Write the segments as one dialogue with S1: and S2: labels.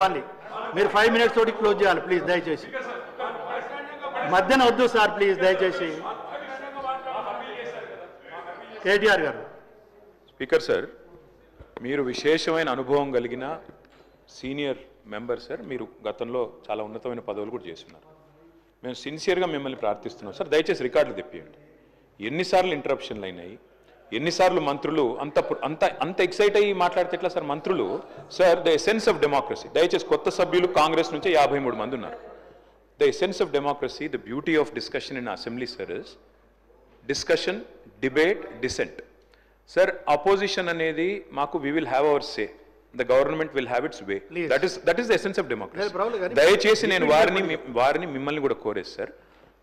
S1: మీరు 5 minutes తోటి close చేయాలి ప్లీజ్ దయచేసి మధ్యన వద్దు సార్ ప్లీజ్ దయచేసి కేటీఆర్ గారు
S2: స్పీకర్ సార్ మీరు విశేషమైన అనుభవం కలిగిన సీనియర్ మెంబర్ సార్ మీరు గతంలో చాలా ఉన్నతమైన పదవులు కూడా చేస్తున్నారు మేము సిన్సియర్గా మిమ్మల్ని ప్రార్థిస్తున్నాం సార్ దయచేసి రికార్డులు తెప్పియండి ఎన్నిసార్లు ఇంటరప్షన్లు అయినాయి ఎన్నిసార్లు మంత్రులు అంత అంత అంత ఎక్సైట్ అయ్యి మాట్లాడితే ఎట్లా సార్ మంత్రులు sir the essence of democracy దయచేసి కొత్త సభ్యులు కాంగ్రెస్ నుంచి 53 మంది ఉన్నారు the essence of democracy the beauty of discussion in assembly sir is discussion debate dissent sir opposition అనేది మాకు we will have our say the government will have its way that is the essence of democracy దయచేసి నేను వారిని మిమ్మల్ని కూడా కోరేది sir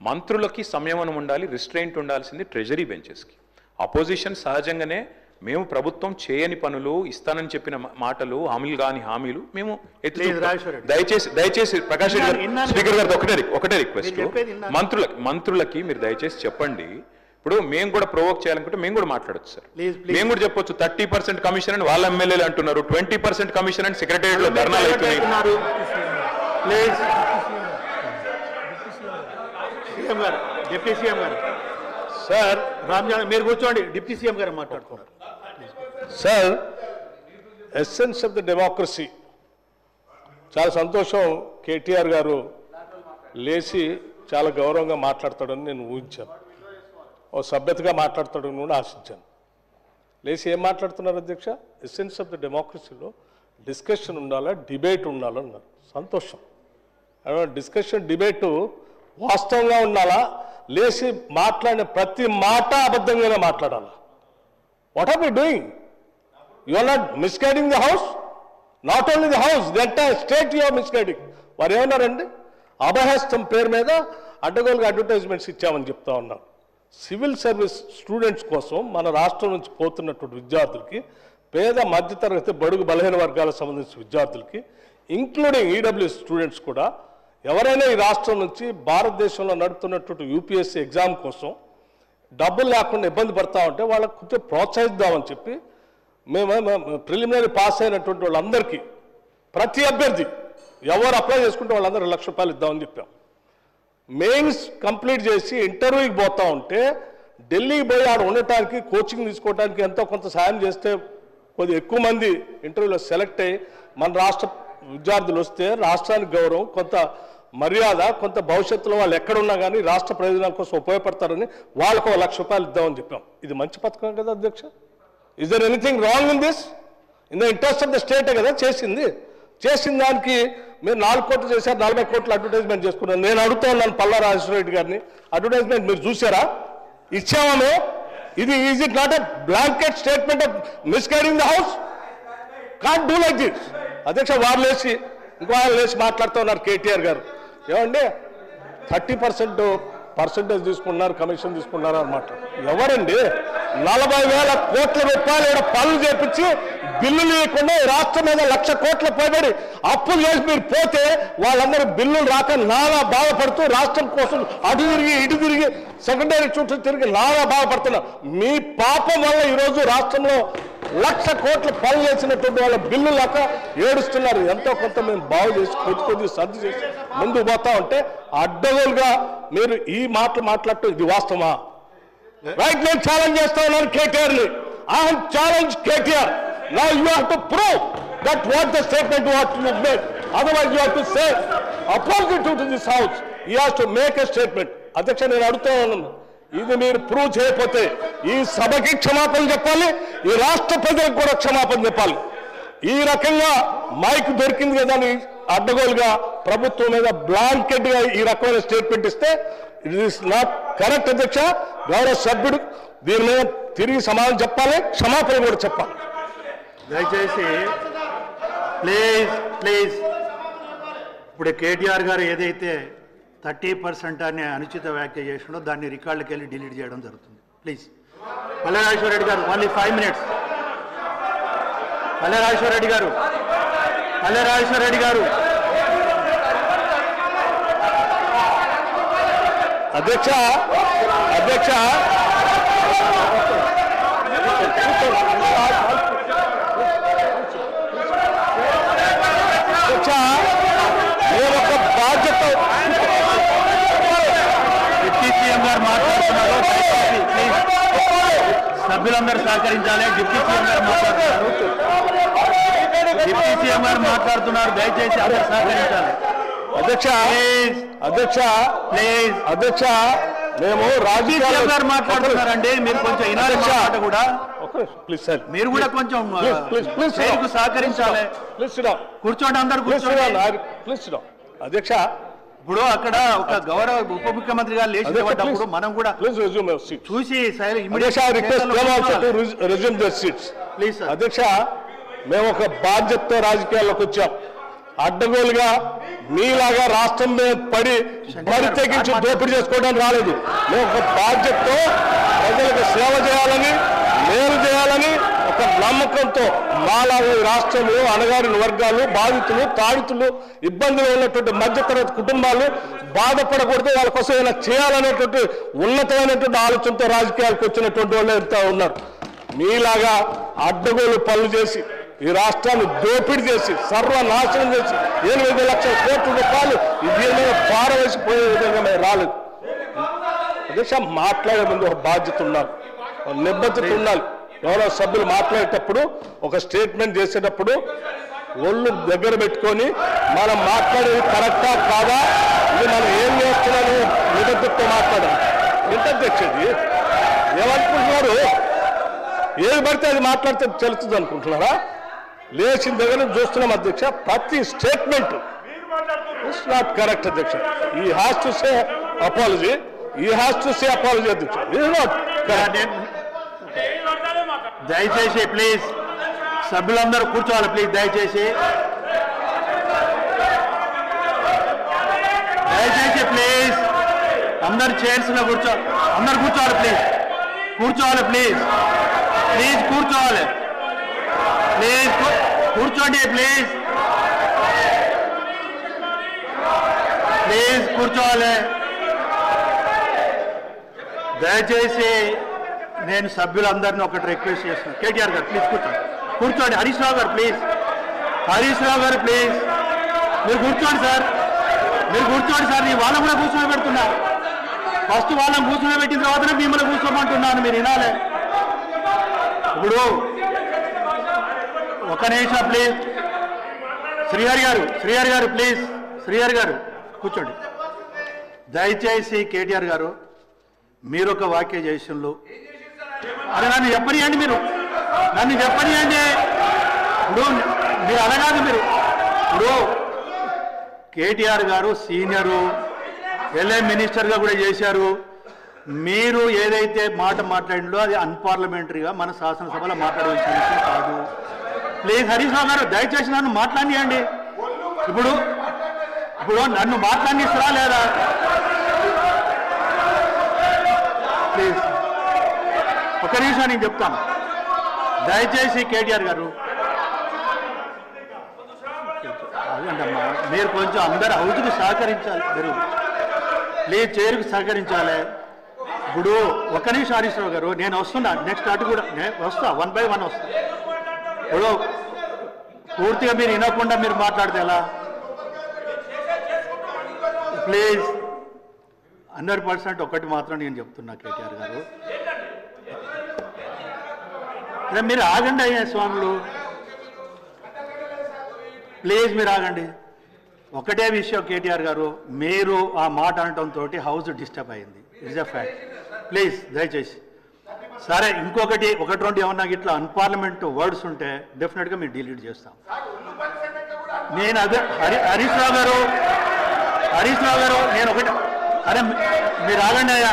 S2: మంత్రులకి సంయమనం ఉండాలి రిస్ట్రెయింట్ ఉండాల్సింది ట్రెజరీ బెంచెస్కి అపోజిషన్ సహజంగానే మేము ప్రభుత్వం చేయని పనులు ఇస్తానని చెప్పిన మాటలు హామీలు మేము దయచేసి ప్రకాష్ రెడ్డి స్పీకర్ గారు ఒకటే రిక్వెస్ట్ మంత్రులకి మీరు దయచేసి చెప్పండి ఇప్పుడు మేము కూడా ప్రొవోక్ చేయాలనుకుంటే మేము కూడా మాట్లాడచ్చు సార్ మేము కూడా చెప్పొచ్చు 30% కమిషన్ అని వాళ్ళ ఎమ్మెల్యేలు అంటున్నారు 20% కమిషన్ అని సెక్రటేరియట్ లో ధర్నాలు అవుతున్నాయి
S1: డిప్యూటీ సీఎం గారు సార్ రామ్జాన్ మీరు కూర్చోండి డిప్యూటీ సీఎం గారు మాట్లాడుతున్నారు
S3: sir essence of the democracy చాలా సంతోషం కేటీఆర్ గారు లేచి చాలా గౌరవంగా మాట్లాడతాడని నేను ఊహించాను ఓ సభ్యతగా మాట్లాడతాడని కూడా ఆశించాను లేచి ఏం మాట్లాడుతున్నారు అధ్యక్ష ఎసెన్స్ ఆఫ్ ద డెమోక్రసీలో డిస్కషన్ ఉండాలా డిబేట్ ఉండాలన్నారు సంతోషం డిస్కషన్ డిబేటు వాస్తవంగా ఉండాలా లేచి మాట్లాడిన ప్రతి మాట అబద్ధంగానే మాట్లాడాలా what are we doing you are not misguiding the house not only the house the entire state you are misguiding వారు ఏమన్నారండి అభయహస్తం పేరు మీద అడ్డగోలుగా అడ్వర్టైజ్మెంట్స్ ఇచ్చామని చెప్తా ఉన్నారు సివిల్ సర్వీస్ స్టూడెంట్స్ కోసం మన రాష్ట్రం నుంచి పోతున్నటువంటి విద్యార్థులకి పేద మధ్యతరగతి బడుగు బలహీన వర్గాలకు సంబంధించిన విద్యార్థులకి ఇంక్లూడింగ్ ఈడబ్ల్యూఎస్ స్టూడెంట్స్ కూడా ఎవరైనా ఈ రాష్ట్రం నుంచి భారతదేశంలో నడుపుతున్నటువంటి యూపీఎస్సీ ఎగ్జామ్ కోసం డబ్బులు లేకుండా ఇబ్బంది పడతా ఉంటే వాళ్ళకు కొంచెం ప్రోత్సహిద్దామని చెప్పి మేము ప్రిలిమినరీ పాస్ అయినటువంటి వాళ్ళందరికీ ప్రతి అభ్యర్థి ఎవరు అప్లై చేసుకుంటే వాళ్ళందరూ ₹1,00,000 ఇద్దామని చెప్పాం మెయిన్స్ కంప్లీట్ చేసి ఇంటర్వ్యూకి పోతా ఉంటే ఢిల్లీకి పోయి ఆడ ఉండటానికి కోచింగ్ తీసుకోవడానికి ఎంతో కొంత సాయం చేస్తే కొద్దిగా ఎక్కువ మంది ఇంటర్వ్యూలో సెలెక్ట్ అయ్యి మన రాష్ట్ర విద్యార్థులు వస్తే రాష్ట్రానికి గౌరవం కొంత మర్యాద కొంత భవిష్యత్తులో వాళ్ళు ఎక్కడున్నా కానీ రాష్ట్ర ప్రయోజనాల కోసం ఉపయోగపడతారని వాళ్ళకు ₹1,00,000 ఇద్దామని చెప్పాం ఇది మంచి పథకం కదా అధ్యక్ష is there anything wrong in this in the interest of the స్టేటే కదా చేసిన దానికి మీరు 4 కోట్లు చేశారు 40 కోట్లు అడ్వర్టైజ్మెంట్ చేసుకున్నారు నేను అడుగుతా ఉన్నాను పల్లా రాజేశ్వర రెడ్డి గారిని అడ్వర్టైజ్మెంట్ మీరు చూసారా ఇచ్చామో ఇది is it not a blanket statement of misguiding the house can't do like this అధ్యక్ష వారు లేచి ఇంకో ఆయన లేచి మాట్లాడుతూ ఉన్నారు కేటీఆర్ గారు ఏమండి 30% తీసుకున్నారు కమిషన్ తీసుకున్నారు అనమాట ఎవరండి 40,000 కోట్ల రూపాయలు ఇక్కడ పనులు చేపించి బిల్లులు ఇవ్వకుండా రాష్ట్రం మీద 1,00,000 కోట్ల పైబడి అప్పులు చేసి మీరు పోతే వాళ్ళందరూ బిల్లులు రాక నానా బాధపడుతూ రాష్ట్రం కోసం అటు తిరిగి ఇటు తిరిగి సెకండరీ చుట్టూ తిరిగి నానా బాధపడుతున్నారు మీ పాపం వల్ల ఈరోజు రాష్ట్రంలో 1,00,000 కోట్ల పనులు చేసినటువంటి వాళ్ళ బిల్లు లేక ఏడుస్తున్నారు ఎంతో కొంత మేము బాగు చేసి కొద్ది సర్ది చేసి ముందుకు పోతా ఉంటే అడ్డగోలుగా మీరు ఈ మాటలు మాట్లాడటం ఇది వాస్తవమా రైట్ నేను ఛాలెంజ్ చేస్తా ఉన్నాను కేటీఆర్ని I have challenge KTR now you have to prove that what the statement what you made otherwise you have to say opposite to this house you have to make a statement అధ్యక్ష నేను అడుగుతా ఉన్నాను ఇది మీరు prove చేయకపోతే ఈ సభకి క్షమాపణ చెప్పాలి ఈ రాష్ట్ర ప్రజలకు కూడా క్షమాపణ చెప్పాలి ఈ రకంగా మైక్ దొరికింది కదా అని అడ్డగోలుగా ప్రభుత్వం మీద బ్లాంకెట్ గా ఈ రకమైన స్టేట్మెంట్ ఇస్తే ఇట్ ఈస్ నాట్ కరెక్ట్ అధ్యక్ష గౌరవ సభ్యుడు దీని మీద తిరిగి సమాధానం చెప్పాలి క్షమాపణ కూడా చెప్పాలి
S1: దయచేసి ప్లీజ్ ఇప్పుడు కేటీఆర్ గారు ఏదైతే 30% అనే అనుచిత వ్యాఖ్య చేసినో దాన్ని రికార్డులకు వెళ్ళి డిలీట్ చేయడం జరుగుతుంది ప్లీజ్ పల్లెరాజేశ్వర రెడ్డి గారు ఓన్లీ 5 minutes పల్లెరాజేశ్వర రెడ్డి గారు
S3: అధ్యక్ష అధ్యక్ష మేము ఒక బాధ్యత
S1: డిప్యూటీ సీఎం గారు మాట్లాడుతున్నారు, దయచేసి ప్లీజ్ సభ్యులందరూ సహకరించాలి. డిప్యూటీ సీఎం గారు మాట్లాడుతున్నారు, డిప్యూటీ సీఎం గారు మాట్లాడుతున్నారు, దయచేసి అందరూ సహకరించాలి.
S3: అధ్యక్ష అధ్యక్ష
S1: ప్లీజ్
S3: అధ్యక్ష మేము
S1: సీఎం గారు మాట్లాడుతున్నారండి, మీరు కొంచెం వినాలి మాట కూడా.
S3: ప్లీజ్ సార్
S1: మీరు కూడా కొంచెం
S3: ప్లీజ్
S1: చైర్కు సహకరించాలి.
S3: ప్లీజ్
S1: కూర్చోండి, అందరు కూర్చోండి.
S3: ప్లీజ్ అధ్యక్ష
S1: ఇప్పుడు అక్కడ ఒక గౌరవ ఉప ముఖ్యమంత్రి గారు లేచి నిలబడ్డప్పుడు మనం కూడా
S3: ప్లీజ్ రెజ్యూమ్ యువర్ సీట్.
S1: చూసి
S3: అధ్యక్ష request them also to resume their seats.
S1: Please sir.
S3: అధ్యక్ష మేము ఒక బాధ్యతతో రాజకీయాల్లోకి వచ్చాం. అడ్డగోలుగా మీలాగా రాష్ట్రం మీద పడి బరి తెగించి దోపిడీ చేసుకోవడానికి రాలేదు. మేము ఒక బాధ్యతతో ప్రజలకు సేవ చేయాలని, మేలు చేయాలని ఒక నమ్మకంతో మాలాగా ఈ రాష్ట్రంలో అణగారిన వర్గాలు, బాధితులు, తాడితులు, ఇబ్బందులు ఉన్నటువంటి మధ్యతరగతి కుటుంబాలు బాధపడకూడదు, వాళ్ళ కోసం ఏమైనా చేయాలనేటువంటి ఉన్నతమైనటువంటి ఆలోచనతో రాజకీయాలకు వచ్చినటువంటి వాళ్ళు ఎంత ఉన్నారు. మీలాగా అడ్డగోలు పనులు చేసి ఈ రాష్ట్రాన్ని దోపిడీ చేసి సర్వనాశనం చేసి 8 లక్షల కోట్ల రూపాయలు దీని మీద పారవేసిపోయే విధంగా మేము రాలేదు. అధ్యక్ష మాట్లాడే ముందు ఒక బాధ్యత ఉండాలి, నిబద్ధత ఉండాలి. ఎవరో సభ్యులు మాట్లాడేటప్పుడు ఒక స్టేట్మెంట్ చేసేటప్పుడు ఒళ్ళు దగ్గర పెట్టుకొని మనం మాట్లాడేది కరెక్టా కాదా, ఇది మనం ఏం చేస్తున్నాము నిబద్ధతతో మాట్లాడాలి. ఎంత అధ్యక్షది ఏమనుకుంటున్నారు? ఏది పడితే అది మాట్లాడితే తెలుస్తుంది అనుకుంటున్నారా? లేచిన దగ్గర చూస్తున్నాం అధ్యక్ష, ప్రతి స్టేట్మెంట్ ఇట్స్ నాట్ కరెక్ట్ అధ్యక్ష. ఈ హ్యాస్ టు సే అపాలజీ, ఈ హ్యాస్ టు సే అపాలజీ అధ్యక్ష. It not correct.
S1: దయచేసి ప్లీజ్ సభ్యులందరూ కూర్చోవాలి. ప్లీజ్ దయచేసి ప్లీజ్ అందరు చైర్స్ లో కూర్చోవాలి. అందరు కూర్చోవాలి ప్లీజ్, కూర్చోవాలి ప్లీజ్, ప్లీజ్ కూర్చోవాలి, ప్లీజ్ కూర్చోండి, ప్లీజ్ ప్లీజ్ కూర్చోవాలి. దయచేసి నేను సభ్యులందరినీ ఒకటి రిక్వెస్ట్ చేస్తున్నాను. కేటీఆర్ గారు ప్లీజ్ కూర్చోండి, కూర్చోండి. హరీష్ రావు గారు ప్లీజ్, హరీష్ రావు గారు ప్లీజ్ మీరు కూర్చోండి సార్, మీరు కూర్చోండి సార్. నేను వాళ్ళని కూడా కూర్చొని పెడుతున్నా. ఫస్ట్ వాళ్ళని కూర్చొని పెట్టిన తర్వాతనే మిమ్మల్ని కూర్చోమంటున్నాను, మీరు వినాలి. ఇప్పుడు ఒక నిమిషం ప్లీజ్. శ్రీహరి గారు ప్లీజ్, శ్రీహరి గారు కూర్చోండి. దయచేసి కేటీఆర్ గారు మీరు ఒక వాక్య చేసినలు అరే నన్ను చెప్పనియండి, మీరు నన్ను చెప్పనియండి. ఇప్పుడు మీరు అనగాదు, మీరు ఇప్పుడు కేటీఆర్ గారు సీనియరు, ఎల్ఏ మినిస్టర్గా కూడా చేశారు. మీరు ఏదైతే మాట మాట్లాడిందో అది అన్పార్లమెంటరీగా మన శాసనసభలో మాట్లాడవలసిన విషయం కాదు. ప్లీజ్ హరీష్ రావు గారు దయచేసి నన్ను మాట్లాడియండి. ఇప్పుడు నన్ను మాట్లాడిస్తారా లేదా? ప్లీజ్ ఒక నిమిషం నేను చెప్తాను. దయచేసి కేటీఆర్ గారు అదేంటమ్మా, మీరు కొంచెం అందరు హౌస్కి సహకరించాలి. మీరు ప్లీజ్ చైర్కి సహకరించాలి. ఇప్పుడు ఒక నిమిషం హరీష్ రావు గారు, నేను వస్తున్నా. నెక్స్ట్ అటు కూడా నేను వస్తా, 1 by 1 వస్తా. ఇప్పుడు పూర్తిగా మీరు వినకుండా మీరు మాట్లాడితే ఎలా? ప్లీజ్ 100% ఒకటి మాత్రం నేను చెప్తున్నా కేటీఆర్ గారు, మీరు ఆగండి అయ్యా స్వాములు, ప్లీజ్ మీరు ఆగండి. ఒకటే విషయం కేటీఆర్ గారు, మీరు ఆ మాట అనటంతో హౌస్ డిస్టర్బ్ అయింది. It's a fact. ప్లీజ్ దయచేసి. సరే ఇంకొకటి 1-2 ఏమన్నా ఇట్లా అన్పార్లమెంట్ వర్డ్స్ ఉంటే డెఫినెట్గా మేము డిలీట్ చేస్తాం. నేను అదే హరీష్ రావు గారు నేను ఒకటి, అరే మీరు ఆగండి అయ్యా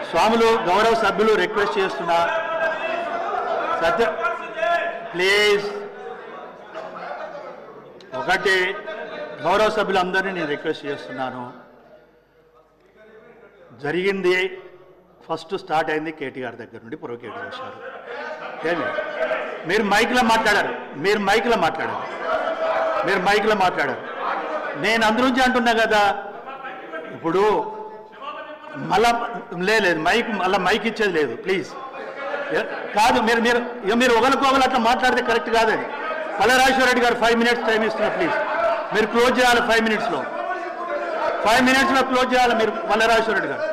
S1: స్వాములు, గౌరవ సభ్యులు రిక్వెస్ట్ చేస్తున్నా. సత్య ప్లీజ్ ఒకటి గౌరవ సభ్యులందరినీ నేను రిక్వెస్ట్ చేస్తున్నాను. జరిగింది ఫస్ట్ స్టార్ట్ అయింది కేటీఆర్ దగ్గర నుండి ప్రొవోకేట్ చేశారు. ఏమి మీరు మైక్లో మాట్లాడారు, నేను అందులోంచి అంటున్నా కదా. ఇప్పుడు మళ్ళా లేదు మైక్, మళ్ళీ మైక్ ఇచ్చేది లేదు. ప్లీజ్ కాదు, మీరు ఒకరికొకరు అట్లా మాట్లాడితే కరెక్ట్ కాదు. అది పల్లెరాజేశ్వర రెడ్డి గారు 5 minutes టైం ఇస్తున్నారు. ప్లీజ్ మీరు క్లోజ్ చేయాలి 5 మినిట్స్లో. 5 మినిట్స్లో క్లోజ్ చేయాలి మీరు మల్లరాజేశ్వర రెడ్డి గారు.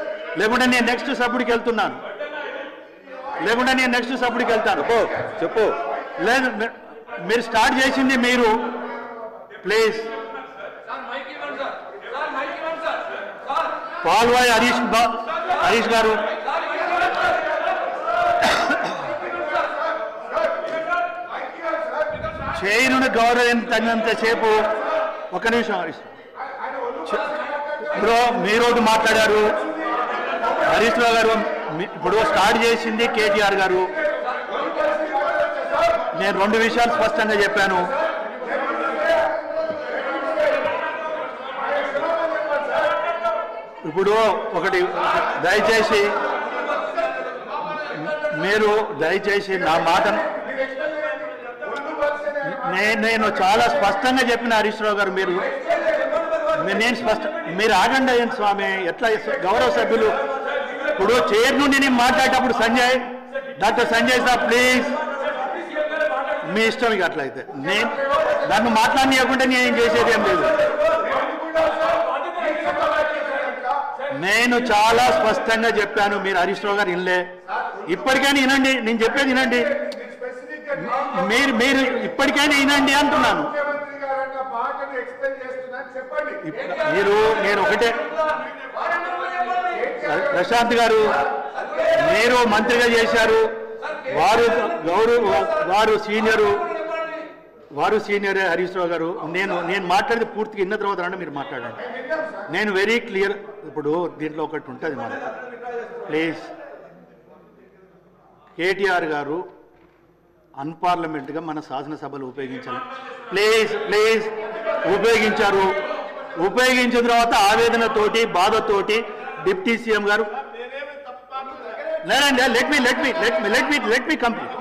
S1: లేకుంటే నేను నెక్స్ట్ సభ్యుడికి వెళ్తున్నాను.
S3: చెప్పు.
S1: లేదు మీరు స్టార్ట్ చేసింది మీరు. ప్లీజ్. పాల్వాయి హరీష్ గారు. చైరును గౌరవించినంతసేపు ఒక నిమిషం హరీష్ ఇప్పుడు మీరోటి మాట్లాడారు. హరీష్ రావు గారు ఇప్పుడు స్టార్ట్ చేసింది కేటీఆర్ గారు. నేను 2 విషయాలు స్పష్టంగా చెప్పాను. ఇప్పుడు ఒకటి దయచేసి నా మాటను నేను చాలా స్పష్టంగా చెప్పిన హరీష్ రావు గారు. మీరు ఆగండి అయ్యండి స్వామి. ఎట్లా గౌరవ సభ్యులు ఇప్పుడు చైర్ నుండి నేను మాట్లాడేటప్పుడు డాక్టర్ సంజయ్ సార్ ప్లీజ్ మీ ఇష్టం. ఇక అట్లయితే దాన్ని మాట్లాడనీయకుండా నేను చేసేది ఏం లేదు. నేను చాలా స్పష్టంగా చెప్పాను. మీరు హరీష్ రావు గారు వినలే. ఇప్పటికైనా వినండి, నేను చెప్పేది వినండి. మీరు ఇప్పటికైనా వినండి అంటున్నాను. నేను ఒకటే ప్రశాంత్ గారు మీరు మంత్రిగా చేశారు. వారు సీనియరే హరీష్ రావు గారు. నేను మాట్లాడితే పూర్తిగా విన్న తర్వాత రండి మీరు మాట్లాడండి. నేను వెరీ క్లియర్. ఇప్పుడు దీంట్లో ఒకటి ఉంటుంది మనకు. ప్లీజ్ కేటీఆర్ గారు అన్పార్లమెంట్గా మన శాసనసభలు ఉపయోగించాలి. ప్లీజ్ ఉపయోగించారు. ఉపయోగించిన తర్వాత ఆవేదనతోటి బాధతోటి డిప్యూటీ సీఎం గారు లేదండి లెట్ మీ కంప్లీట్.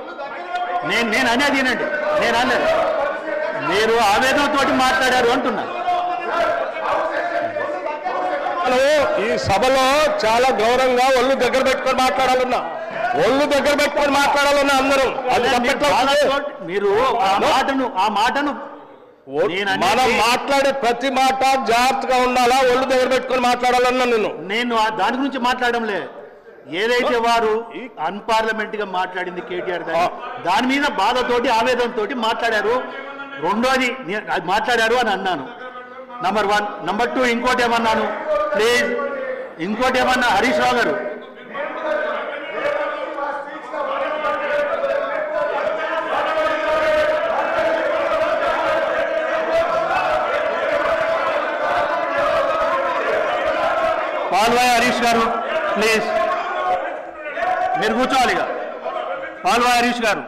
S1: నేను అనేది వినండి. నేను అనలేదు. మీరు ఆవేదనతోటి మాట్లాడారు అంటున్నారు.
S3: ఈ సభలో చాలా గౌరవంగా ఒళ్ళు దగ్గర పెట్టుకొని మాట్లాడాలన్నా అందరూ.
S1: మీరు ఆ మాటను
S3: మనం మాట్లాడే ప్రతి మాట జాగ్రత్తగా ఉండాలా. ఒళ్ళు దగ్గర పెట్టుకొని మాట్లాడాలన్నా
S1: నేను దాని గురించి మాట్లాడడంలే. ఏదైతే వారు అన్పార్లమెంట్ గా మాట్లాడింది కేటీఆర్ దాని మీద బాధతోటి ఆవేదనతోటి మాట్లాడారు. రెండోది మాట్లాడారు అని అన్నాను. నంబర్ 1. నంబర్ 2 ఇంకోటి ఏమన్నాను ప్లీజ్. ఇంకోటి ఏమన్నా హరీష్ రావు గారు పాల్వాయి హరీష్ గారు ప్లీజ్ మీరు కూర్చోవాలి. ఇక పాల్వాయి హరీష్ గారు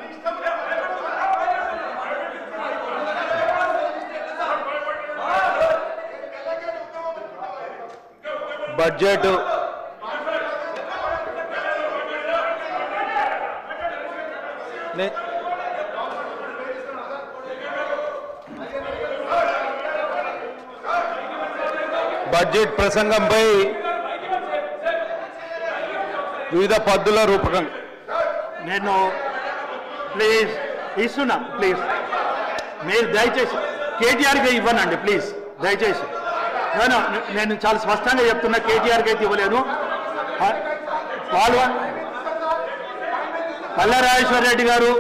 S3: బడ్జెట్ ప్రసంగంపై వివిధ పద్ధతుల రూపకం
S1: నేను ప్లీజ్ ఇస్తున్నా. ప్లీజ్ మీరు దయచేసి కేటీఆర్కి ఇవ్వనండి ప్లీజ్ దయచేసి. నేను చాలా స్పష్టంగా చెప్తున్నా. కేటీఆర్కి అయితే ఇవ్వలేను. మల్లరాజేశ్వర రెడ్డి గారు